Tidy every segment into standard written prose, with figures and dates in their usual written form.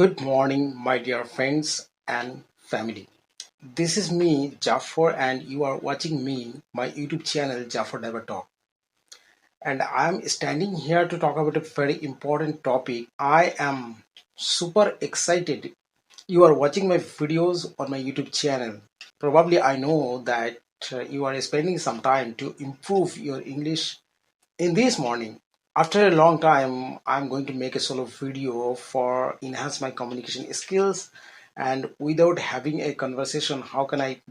Good morning, my dear friends and family. This is me, Jaffer, and you are watching my YouTube channel, Jaffer Never Talk. And I'm standing here to talk about a very important topic. I am super excited. You are watching my videos on my YouTube channel. Probably I know that you are spending some time to improve your English in this morning. After a long time, I'm going to make a solo video for enhance my communication skills. And without having a conversation, how can I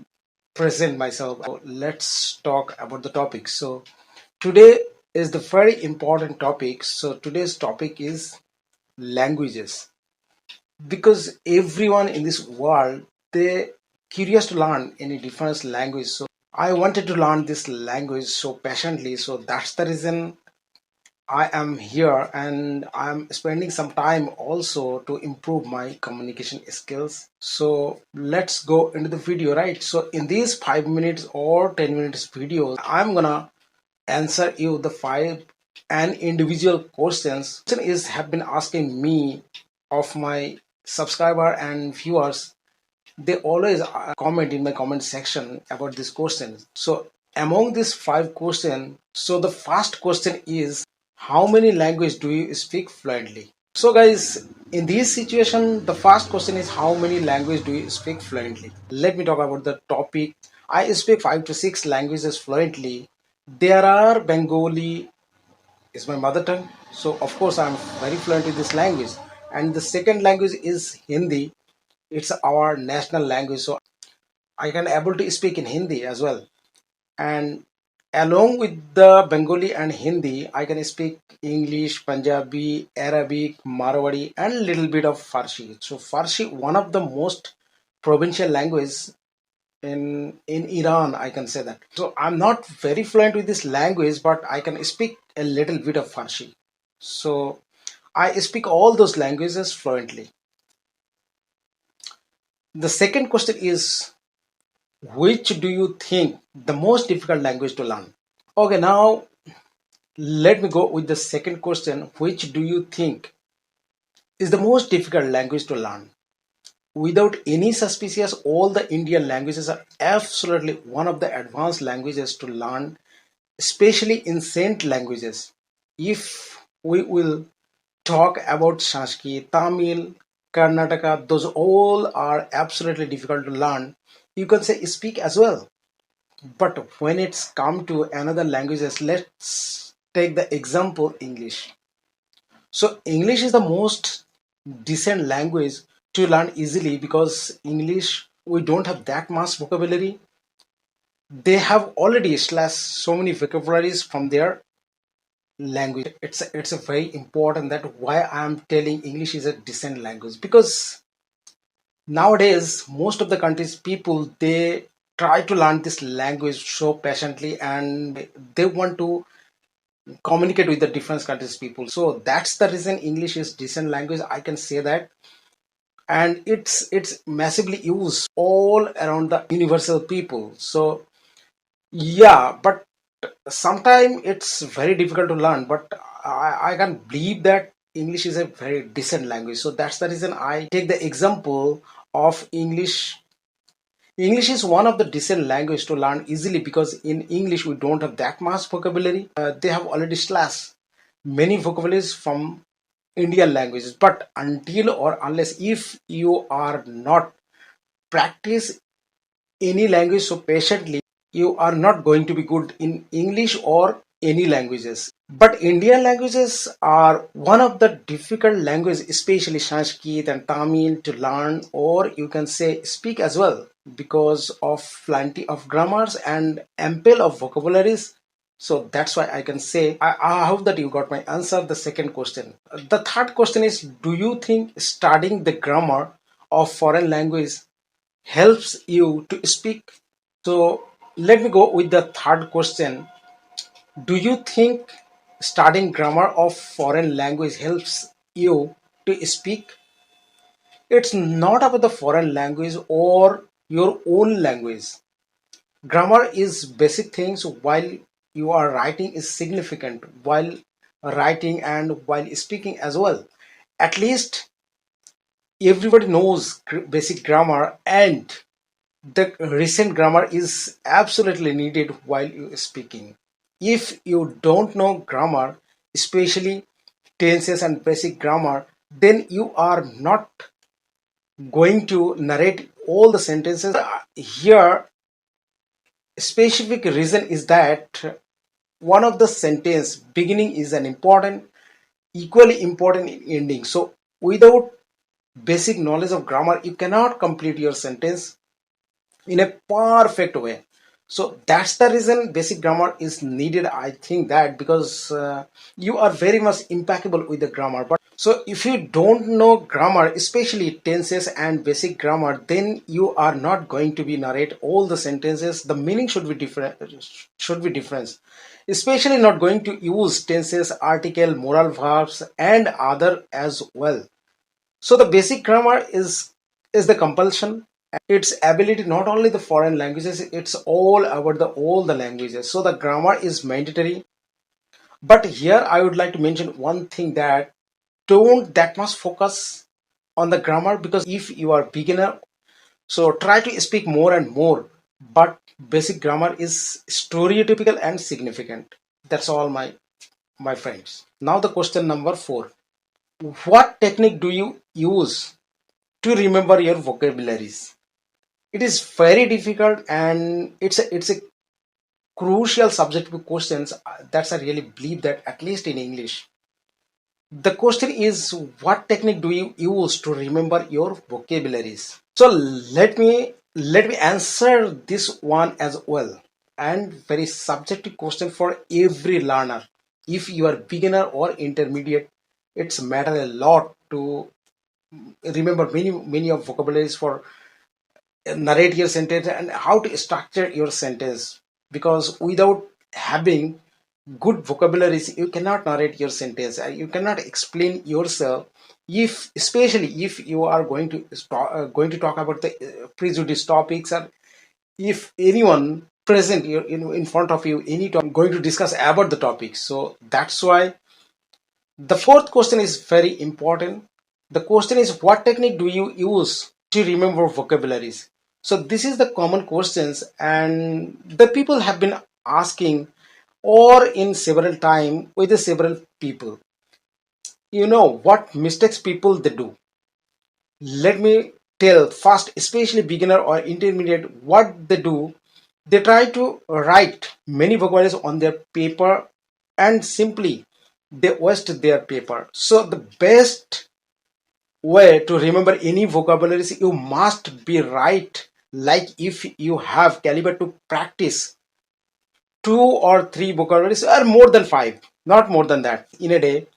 present myself? So let's talk about the topic. So today is the very important topic. So today's topic is languages, because everyone in this world, they curious to learn any different language. So I wanted to learn this language so passionately. So that's the reason I am here, and I'm spending some time also to improve my communication skills. So let's go into the video, right? So in these 5 minutes or 10 minutes videos, I'm gonna answer you the five and individual questions. Question is have been asking me of my subscriber and viewers. They always comment in my comment section about this question. So among these five questions, so the first question is, how many languages do you speak fluently? So guys, in this situation, the first question is, how many languages do you speak fluently? Let me talk about the topic. I speak 5 to 6 languages fluently. There are Bengali is my mother tongue, so of course I'm very fluent in this language. And the second language is Hindi. It's our national language, so I can able to speak in Hindi as well. And along with the Bengali and Hindi, I can speak English, Punjabi, Arabic, Marwari, and little bit of Farsi. So Farsi, one of the most provincial language in Iran, I can say that. So I'm not very fluent with this language, but I can speak a little bit of Farsi. So I speak all those languages fluently. The second question is, which do you think the most difficult language to learn? Okay, now let me go with the second question. Which do you think is the most difficult language to learn? Without any suspicious, all the Indian languages are absolutely one of the advanced languages to learn, especially ancient languages. If we will talk about Sanskrit, Tamil, Karnataka, those all are absolutely difficult to learn. You can say speak as well. But when it's come to another languages, let's take the example English. So English is the most decent language to learn easily, because English, we don't have that much vocabulary. They have already slashed so many vocabularies from their language. It's a very important that why I'm telling English is a decent language, because nowadays most of the countries people, they try to learn this language so passionately, and they want to communicate with the different countries people. So that's the reason English is decent language, I can say that. And it's massively used all around the universal people. So yeah, but sometimes it's very difficult to learn, but I can believe that English is a very decent language. So that's the reason I take the example of English. English is one of the decent language to learn easily, because in English we don't have that much vocabulary. They have already slashed many vocabularies from Indian languages. But until or unless if you are not practice any language so patiently, you are not going to be good in English or any languages. But Indian languages are one of the difficult languages, especially Sanskrit and Tamil, to learn, or you can say speak as well, because of plenty of grammars and ample of vocabularies. So that's why I can say, I hope that you got my answer. The second question. The third question is, do you think studying the grammar of foreign language helps you to speak? So let me go with the third question. Do you think studying grammar of foreign language helps you to speak? It's not about the foreign language or your own language. Grammar is basic things, while you are writing is significant while writing and while speaking as well. At least everybody knows basic grammar, and the recent grammar is absolutely needed while you speaking. If you don't know grammar, especially tenses and basic grammar, then you are not going to narrate all the sentences. Here, specific reason is that one of the sentence beginning is an important, equally important ending. So without basic knowledge of grammar, you cannot complete your sentence in a perfect way. So that's the reason basic grammar is needed. I think that because you are very much impeccable with the grammar. But so if you don't know grammar, especially tenses and basic grammar, then you are not going to be narrate all the sentences. The meaning should be different, should be different, especially not going to use tenses, article, moral verbs and other as well. So the basic grammar is the compulsion. Its ability not only the foreign languages, it's all about the all the languages. So the grammar is mandatory. But here I would like to mention one thing, that don't that much focus on the grammar, because if you are beginner, so try to speak more and more. But basic grammar is stereotypical and significant. That's all my friends. Now the question number 4. What technique do you use to remember your vocabularies? It is very difficult, and it's a crucial subject with questions. That's I really believe that, at least in English. The question is, what technique do you use to remember your vocabularies? So let me answer this one as well. And very subjective question for every learner. If you are beginner or intermediate, it's matter a lot to remember many of vocabularies for narrate your sentence and how to structure your sentence, because without having good vocabularies you cannot narrate your sentence and you cannot explain yourself. If especially if you are going to talk about the prejudice topics, or if anyone present in front of you any time going to discuss about the topic. So that's why the fourth question is very important. The question is, what technique do you use to remember vocabularies? So this is the common questions, and the people have been asking or in several time with the several people. You know what mistakes people they do. Let me tell first, especially beginner or intermediate, what they do. They try to write many vocabularies on their paper, and simply they waste their paper. So the best way to remember any vocabularies, you must be right. Like if you have caliber to practice 2 or 3 vocabularies, or more than 5, not more than that, in a day,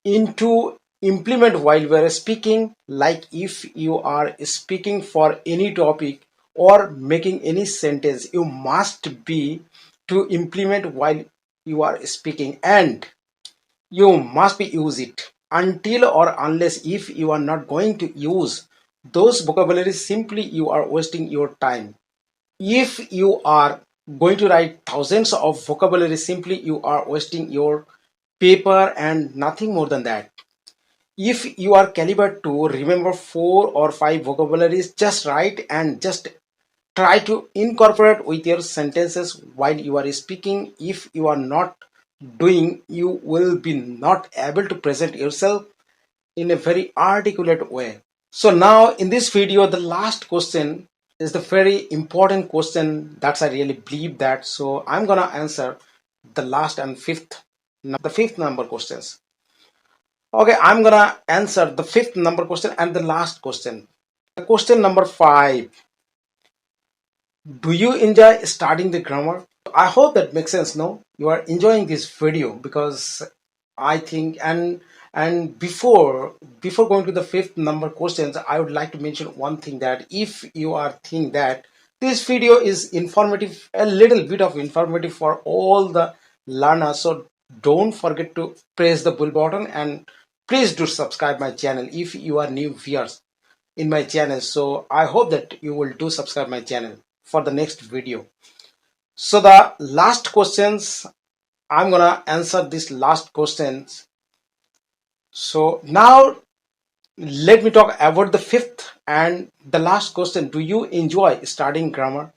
into implement while we are speaking. Like if you are speaking for any topic or making any sentence, you must be to implement while you are speaking, and you must be use it. Until or unless if you are not going to use those vocabularies, simply you are wasting your time. If you are going to write thousands of vocabularies, simply you are wasting your paper and nothing more than that. If you are caliber to remember 4 or 5 vocabularies, just write and just try to incorporate with your sentences while you are speaking. If you are not doing, you will be not able to present yourself in a very articulate way. So now in this video, the last question is the very important question. That's I really believe that. So I'm gonna answer the last and the fifth number questions. Okay, I'm gonna answer the fifth number question and the last question. The question number 5. Do you enjoy studying the grammar? I hope that makes sense. No, you are enjoying this video, because I think, and before going to the fifth number questions, I would like to mention one thing, that if you are think that this video is informative, a little bit of informative for all the learners, so don't forget to press the bell button, and please do subscribe my channel if you are new viewers in my channel. So I hope that you will do subscribe my channel for the next video. So the last questions, I'm gonna answer these last questions. So now Let me talk about the fifth and the last question. Do you enjoy studying grammar?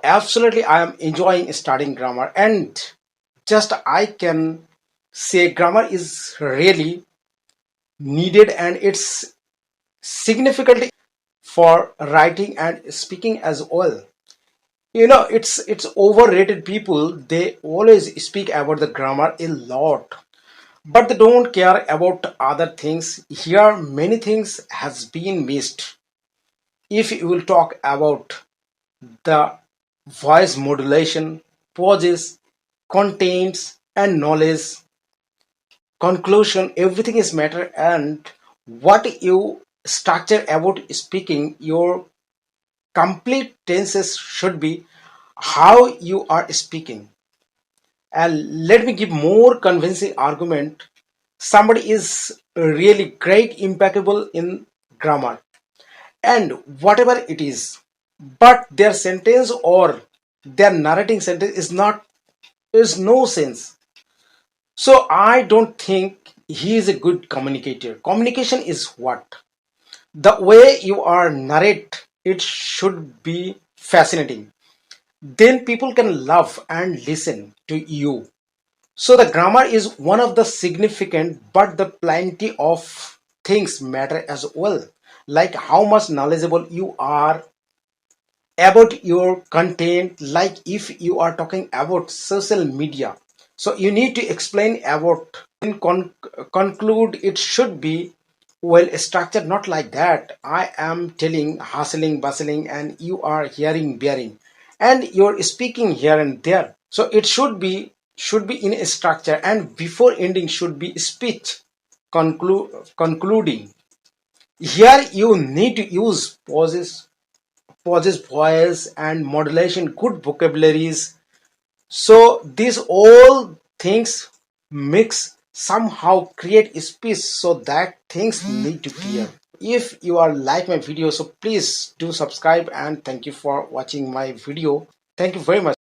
Absolutely, I am enjoying studying grammar, and just I can say grammar is really needed and it's significantly for writing and speaking as well. It's overrated. People, they always speak about the grammar a lot, but they don't care about other things. Here many things has been missed. If you will talk about the voice modulation, pauses, contents, and knowledge, conclusion, everything is matter. And what you structure about speaking, your complete tenses should be how you are speaking. And let me give more convincing argument. Somebody is really great, impeccable in grammar and whatever it is, but their sentence or their narrating sentence is no sense. So I don't think he is a good communicator. Communication is what? The way you are narrate it should be fascinating. Then people can love and listen to you. So the grammar is one of the significant, but the plenty of things matter as well. Like how much knowledgeable you are about your content, like if you are talking about social media, so you need to explain about and conclude it should be well structured, not like that I am telling hustling bustling and you are hearing bearing and you're speaking here and there. So it should be in a structure, and before ending should be speech concluding. Here you need to use pauses, voice and modulation, good vocabularies. So these all things mix somehow create a space, so that things need to clear. If you are like my video, so please do subscribe, and thank you for watching my video. Thank you very much.